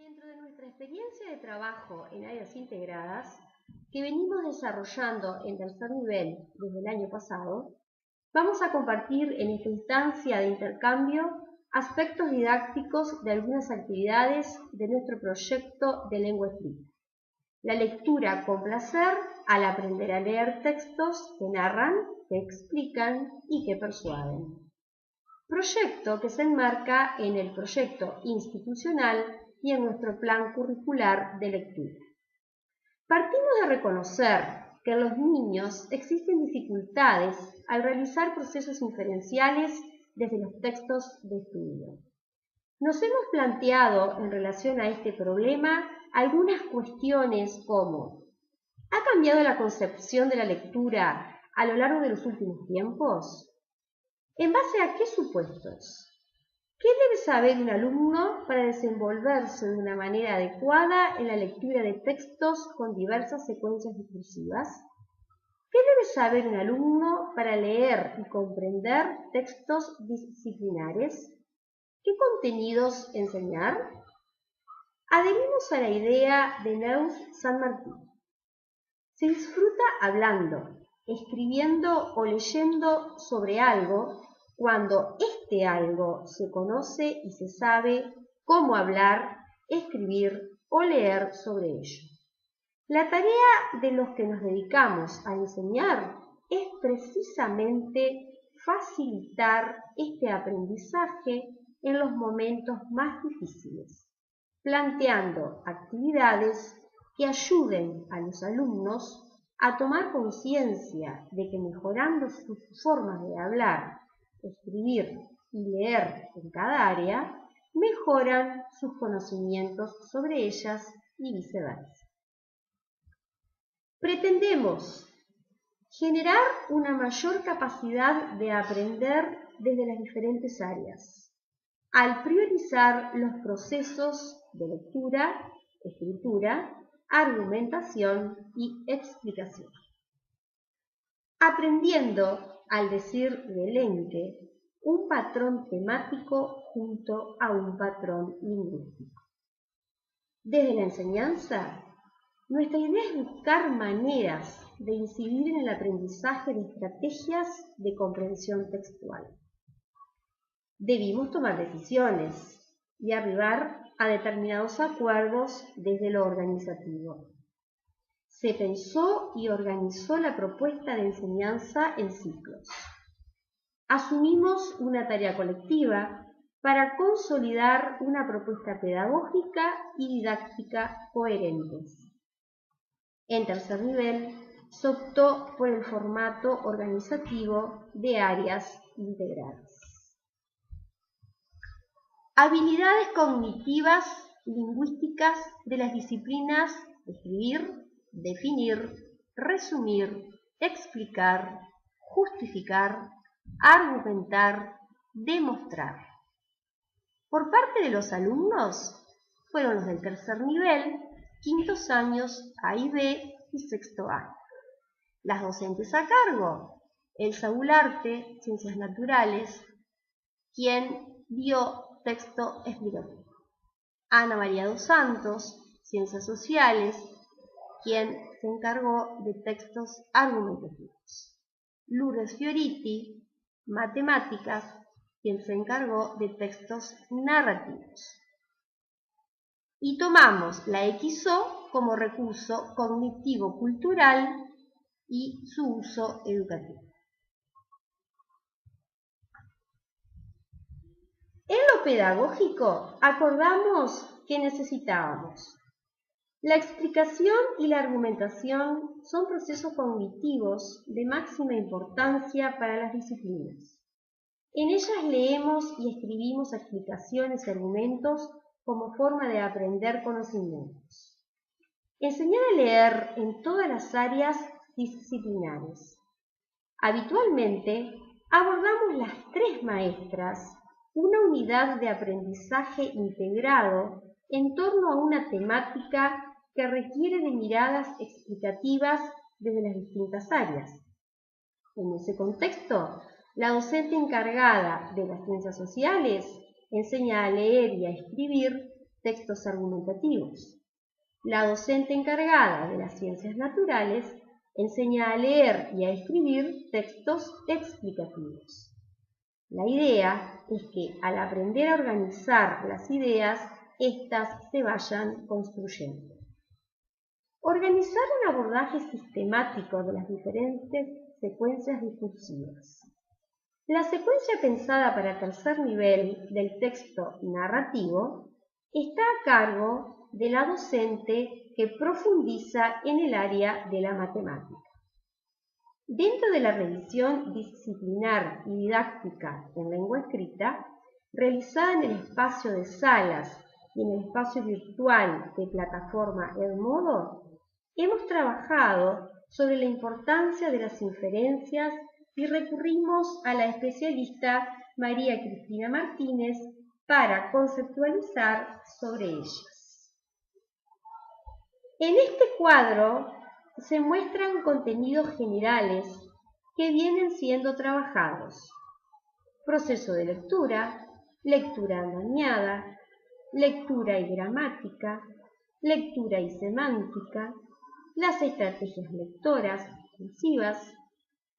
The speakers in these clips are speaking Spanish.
Dentro de nuestra experiencia de trabajo en áreas integradas, que venimos desarrollando en tercer nivel desde el año pasado, vamos a compartir en esta instancia de intercambio aspectos didácticos de algunas actividades de nuestro proyecto de lengua escrita. La lectura con placer al aprender a leer textos que narran, que explican y que persuaden. Proyecto que se enmarca en el proyecto institucional y en nuestro plan curricular de lectura. Partimos de reconocer que en los niños existen dificultades al realizar procesos inferenciales desde los textos de estudio. Nos hemos planteado en relación a este problema algunas cuestiones como: ¿ha cambiado la concepción de la lectura a lo largo de los últimos tiempos? ¿En base a qué supuestos? ¿Qué debe saber un alumno para desenvolverse de una manera adecuada en la lectura de textos con diversas secuencias discursivas? ¿Qué debe saber un alumno para leer y comprender textos disciplinares? ¿Qué contenidos enseñar? Adherimos a la idea de Neus San Martín. Se disfruta hablando, escribiendo o leyendo sobre algo cuando este algo se conoce y se sabe cómo hablar, escribir o leer sobre ello. La tarea de los que nos dedicamos a enseñar es precisamente facilitar este aprendizaje en los momentos más difíciles, planteando actividades que ayuden a los alumnos a tomar conciencia de que mejorando sus formas de hablar, escribir y leer en cada área, mejoran sus conocimientos sobre ellas y viceversa. Pretendemos generar una mayor capacidad de aprender desde las diferentes áreas, al priorizar los procesos de lectura, escritura, argumentación y explicación. Aprendiendo, al decir Belenque, un patrón temático junto a un patrón lingüístico. Desde la enseñanza, nuestra idea es buscar maneras de incidir en el aprendizaje de estrategias de comprensión textual. Debimos tomar decisiones y arribar a determinados acuerdos desde lo organizativo. Se pensó y organizó la propuesta de enseñanza en ciclos. Asumimos una tarea colectiva para consolidar una propuesta pedagógica y didáctica coherentes. En tercer nivel, se optó por el formato organizativo de áreas integradas. Habilidades cognitivas lingüísticas de las disciplinas escribir, definir, resumir, explicar, justificar, argumentar, demostrar. Por parte de los alumnos, fueron los del tercer nivel, quintos años A y B y sexto año. Las docentes a cargo: Elsa Ularte, Ciencias Naturales, quien dio texto explicativo. Ana María dos Santos, Ciencias Sociales, quien se encargó de textos argumentativos. Lourdes Fioriti, Matemáticas, quien se encargó de textos narrativos. Y tomamos la XO como recurso cognitivo-cultural y su uso educativo. En lo pedagógico, acordamos que necesitábamos: la explicación y la argumentación son procesos cognitivos de máxima importancia para las disciplinas. En ellas leemos y escribimos explicaciones y argumentos como forma de aprender conocimientos. Enseñar a leer en todas las áreas disciplinares. Habitualmente abordamos las tres maestras una unidad de aprendizaje integrado en torno a una temática que requiere de miradas explicativas desde las distintas áreas. En ese contexto, la docente encargada de las ciencias sociales enseña a leer y a escribir textos argumentativos. La docente encargada de las ciencias naturales enseña a leer y a escribir textos explicativos. La idea es que al aprender a organizar las ideas, éstas se vayan construyendo. Organizar un abordaje sistemático de las diferentes secuencias discursivas. La secuencia pensada para tercer nivel del texto narrativo está a cargo de la docente que profundiza en el área de la matemática. Dentro de la revisión disciplinar y didáctica en lengua escrita, realizada en el espacio de salas y en el espacio virtual de plataforma Edmodo, hemos trabajado sobre la importancia de las inferencias y recurrimos a la especialista María Cristina Martínez para conceptualizar sobre ellas. En este cuadro se muestran contenidos generales que vienen siendo trabajados: proceso de lectura, lectura andamiada, lectura y gramática, lectura y semántica, las estrategias lectoras discursivas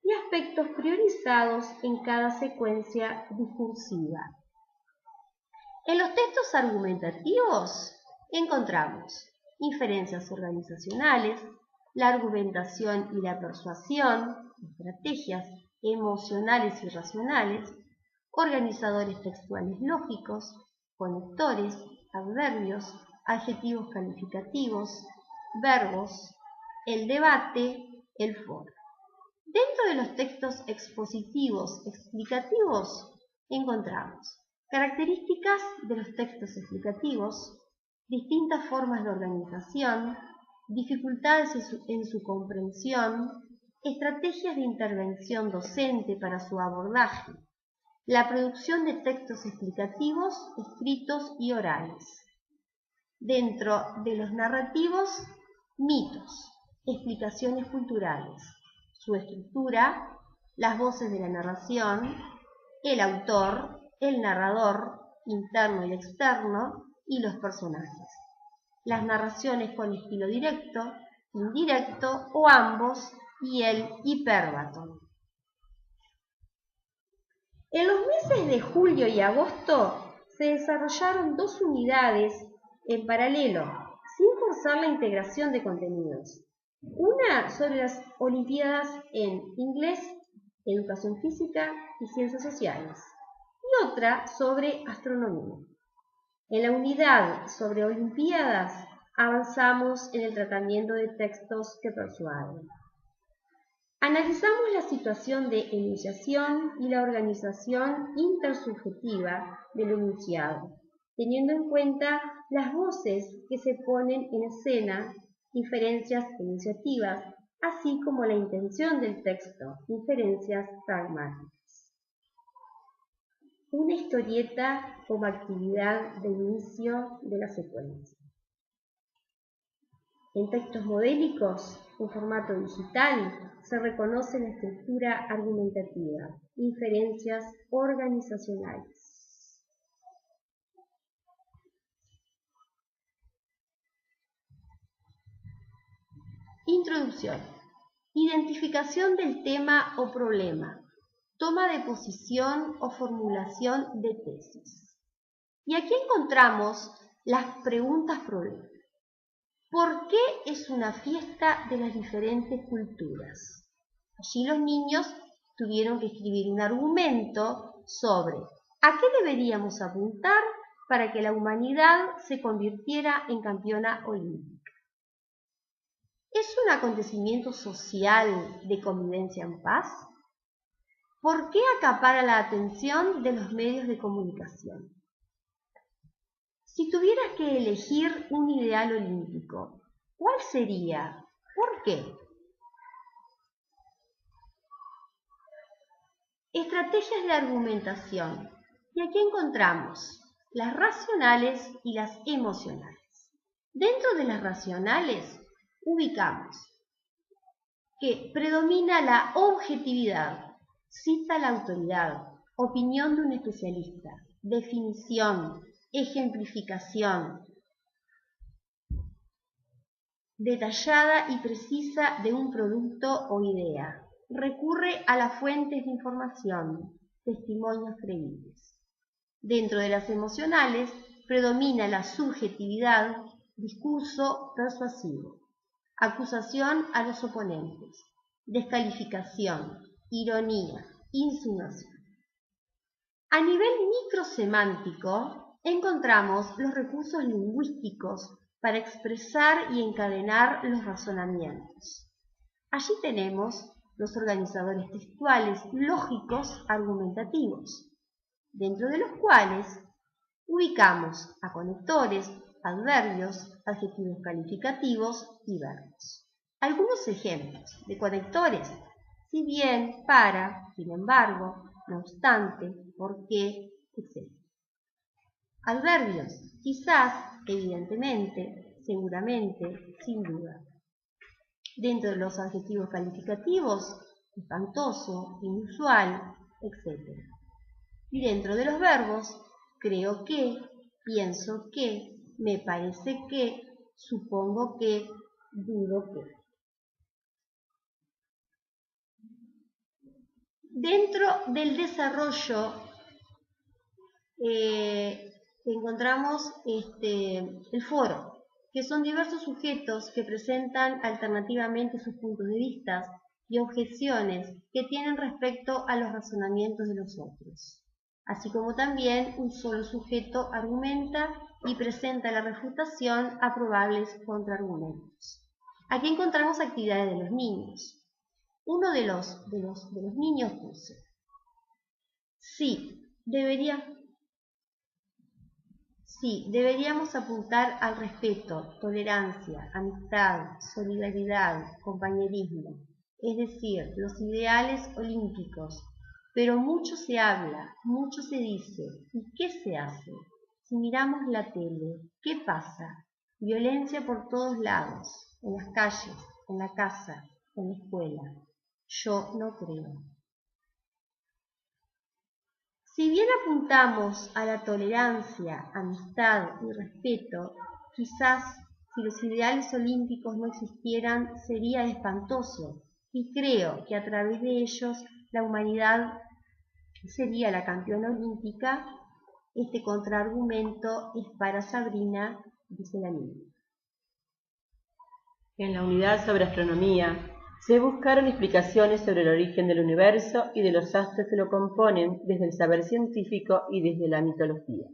y aspectos priorizados en cada secuencia discursiva. En los textos argumentativos encontramos inferencias organizacionales, la argumentación y la persuasión, estrategias emocionales y racionales, organizadores textuales lógicos, conectores, adverbios, adjetivos calificativos, verbos, el debate, el foro. Dentro de los textos expositivos explicativos encontramos características de los textos explicativos, distintas formas de organización, dificultades en su comprensión, estrategias de intervención docente para su abordaje, la producción de textos explicativos escritos y orales. Dentro de los narrativos, mitos, explicaciones culturales, su estructura, las voces de la narración, el autor, el narrador, interno y externo, y los personajes. Las narraciones con estilo directo, indirecto o ambos, y el hipérbato. En los meses de julio y agosto se desarrollaron 2 unidades en paralelo, sin forzar la integración de contenidos. Una sobre las Olimpiadas en inglés, educación física y ciencias sociales, y otra sobre astronomía. En la unidad sobre Olimpiadas avanzamos en el tratamiento de textos que persuaden. Analizamos la situación de enunciación y la organización intersubjetiva del enunciado, teniendo en cuenta las voces que se ponen en escena, inferencias enunciativas, así como la intención del texto, inferencias pragmáticas. Una historieta como actividad de inicio de la secuencia. En textos modélicos, en formato digital, se reconoce la estructura argumentativa, inferencias organizacionales. Introducción. Identificación del tema o problema. Toma de posición o formulación de tesis. Y aquí encontramos las preguntas problema. ¿Por qué es una fiesta de las diferentes culturas? Allí los niños tuvieron que escribir un argumento sobre a qué deberíamos apuntar para que la humanidad se convirtiera en campeona olímpica. ¿Es un acontecimiento social de convivencia en paz? ¿Por qué acapara la atención de los medios de comunicación? Si tuvieras que elegir un ideal olímpico, ¿cuál sería? ¿Por qué? Estrategias de argumentación. Y aquí encontramos las racionales y las emocionales. Dentro de las racionales ubicamos que predomina la objetividad, cita la autoridad, opinión de un especialista, definición, ejemplificación, detallada y precisa de un producto o idea. Recurre a las fuentes de información, testimonios creíbles. Dentro de las emocionales predomina la subjetividad, discurso persuasivo, acusación a los oponentes, descalificación, ironía, insinuación. A nivel microsemántico, encontramos los recursos lingüísticos para expresar y encadenar los razonamientos. Allí tenemos los organizadores textuales lógicos argumentativos, dentro de los cuales ubicamos a conectores, adverbios, adjetivos calificativos y verbos. Algunos ejemplos de conectores: si bien, para, sin embargo, no obstante, por qué, etc. Adverbios: quizás, evidentemente, seguramente, sin duda. Dentro de los adjetivos calificativos: espantoso, inusual, etc. Y dentro de los verbos: creo que, pienso que, me parece que, supongo que, dudo que. Dentro del desarrollo encontramos el foro, que son diversos sujetos que presentan alternativamente sus puntos de vista y objeciones que tienen respecto a los razonamientos de los otros, así como también un solo sujeto argumenta y presenta la refutación a probables contraargumentos. Aquí encontramos actividades de los niños. Uno de los niños puso: sí, deberíamos apuntar al respeto, tolerancia, amistad, solidaridad, compañerismo, es decir, los ideales olímpicos, pero mucho se habla, mucho se dice, ¿y qué se hace? Si miramos la tele, ¿qué pasa? Violencia por todos lados, en las calles, en la casa, en la escuela. Yo no creo. Si bien apuntamos a la tolerancia, amistad y respeto, quizás si los ideales olímpicos no existieran sería espantoso, y creo que a través de ellos la humanidad sería la campeona olímpica. Este contraargumento es para Sabrina, dice la niña. En la unidad sobre astronomía se buscaron explicaciones sobre el origen del universo y de los astros que lo componen desde el saber científico y desde la mitología.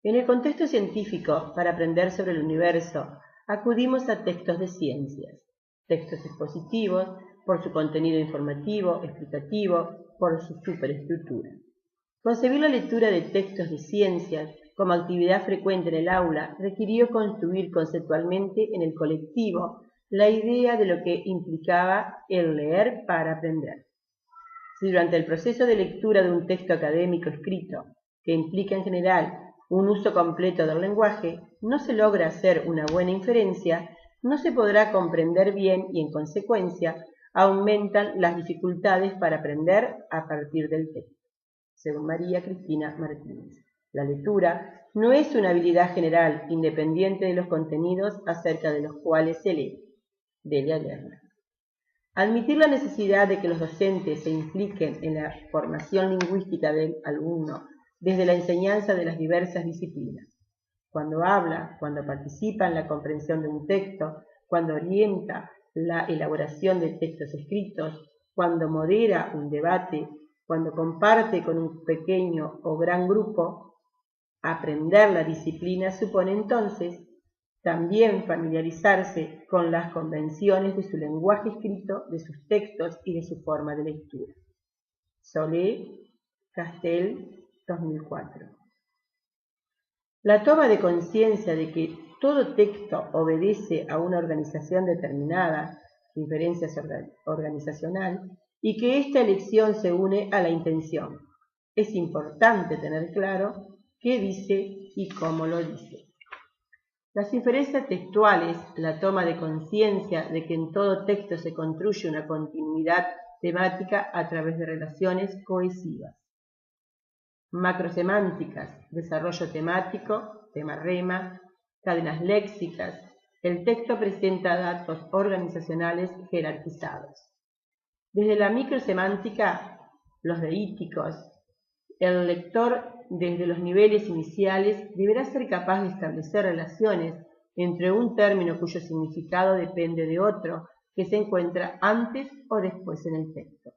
En el contexto científico, para aprender sobre el universo, acudimos a textos de ciencias, textos expositivos, por su contenido informativo, explicativo, por su superestructura. Concebir la lectura de textos de ciencias como actividad frecuente en el aula requirió construir conceptualmente en el colectivo la idea de lo que implicaba el leer para aprender. Si durante el proceso de lectura de un texto académico escrito, que implica en general un uso completo del lenguaje, no se logra hacer una buena inferencia, no se podrá comprender bien y en consecuencia aumentan las dificultades para aprender a partir del texto. Según María Cristina Martínez, la lectura no es una habilidad general independiente de los contenidos acerca de los cuales se lee. Debe leerla. Admitir la necesidad de que los docentes se impliquen en la formación lingüística del alumno desde la enseñanza de las diversas disciplinas. Cuando habla, cuando participa en la comprensión de un texto, cuando orienta la elaboración de textos escritos, cuando modera un debate, cuando comparte con un pequeño o gran grupo. Aprender la disciplina supone entonces también familiarizarse con las convenciones de su lenguaje escrito, de sus textos y de su forma de lectura. Solé, Castel, 2004. La toma de conciencia de que todo texto obedece a una organización determinada, inferencia organizacional, y que esta elección se une a la intención. Es importante tener claro qué dice y cómo lo dice. Las inferencias textuales, la toma de conciencia de que en todo texto se construye una continuidad temática a través de relaciones cohesivas. Macrosemánticas, desarrollo temático, tema-rema, cadenas léxicas, El texto presenta datos organizacionales jerarquizados. Desde la microsemántica, los deíticos, el lector desde los niveles iniciales deberá ser capaz de establecer relaciones entre un término cuyo significado depende de otro que se encuentra antes o después en el texto.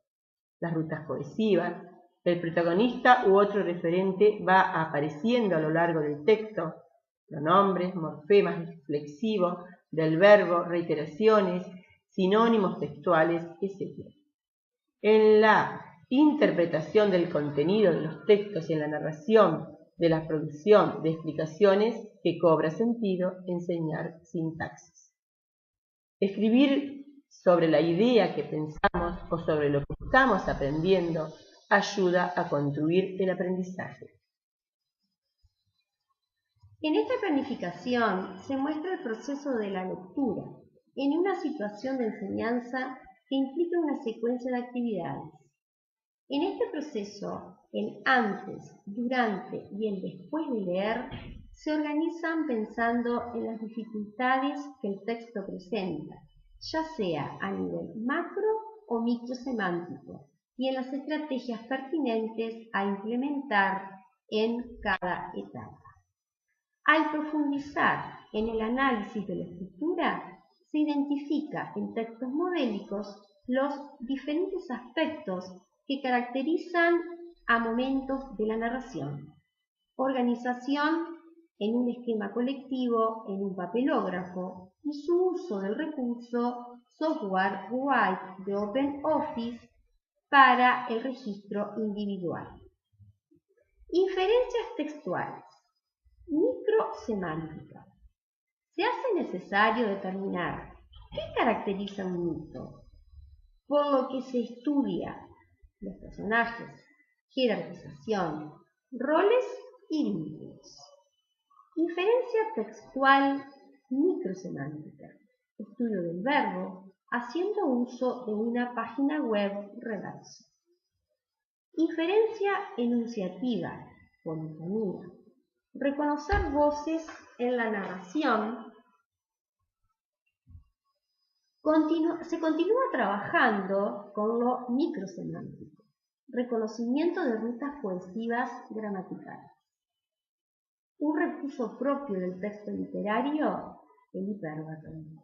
Las rutas cohesivas, el protagonista u otro referente va apareciendo a lo largo del texto, pronombres, morfemas flexivos del verbo, reiteraciones, sinónimos textuales, etc. En la interpretación del contenido de los textos y en la narración de la producción de explicaciones que cobra sentido enseñar sintaxis. Escribir sobre la idea que pensamos o sobre lo que estamos aprendiendo ayuda a construir el aprendizaje. En esta planificación se muestra el proceso de la lectura en una situación de enseñanza que implica una secuencia de actividades. En este proceso, el antes, durante y el después de leer se organizan pensando en las dificultades que el texto presenta, ya sea a nivel macro o microsemántico, y en las estrategias pertinentes a implementar en cada etapa. Al profundizar en el análisis de la escritura, se identifica en textos modélicos los diferentes aspectos que caracterizan a momentos de la narración. Organización en un esquema colectivo, en un papelógrafo, y su uso del recurso software Write de OpenOffice para el registro individual. Inferencias textuales. Microsemántica. Se hace necesario determinar qué caracteriza un mito, por lo que se estudia los personajes, jerarquización, roles y vínculos. Inferencia textual microsemántica. Estudio del verbo haciendo uso de una página web redacción. Inferencia enunciativa, polifonía. Reconocer voces en la narración. Se continúa trabajando con lo microsemántico. Reconocimiento de rutas cohesivas gramaticales. Un recurso propio del texto literario, el hiperbatón.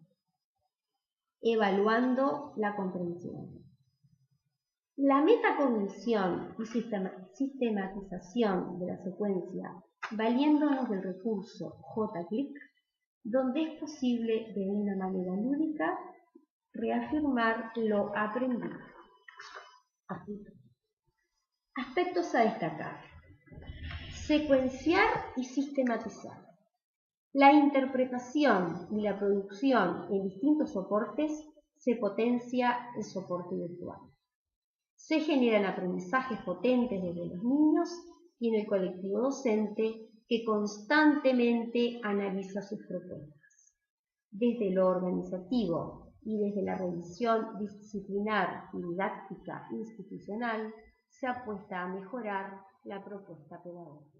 Evaluando la comprensión. La metacognición y sistematización de la secuencia valiéndonos del recurso JClick, donde es posible de una manera lúdica reafirmar lo aprendido. Aspectos a destacar. Secuenciar y sistematizar. La interpretación y la producción en distintos soportes se potencia el soporte virtual. Se generan aprendizajes potentes desde los niños y en el colectivo docente que constantemente analiza sus propuestas. Desde lo organizativo y desde la revisión disciplinar y didáctica institucional se apuesta a mejorar la propuesta pedagógica.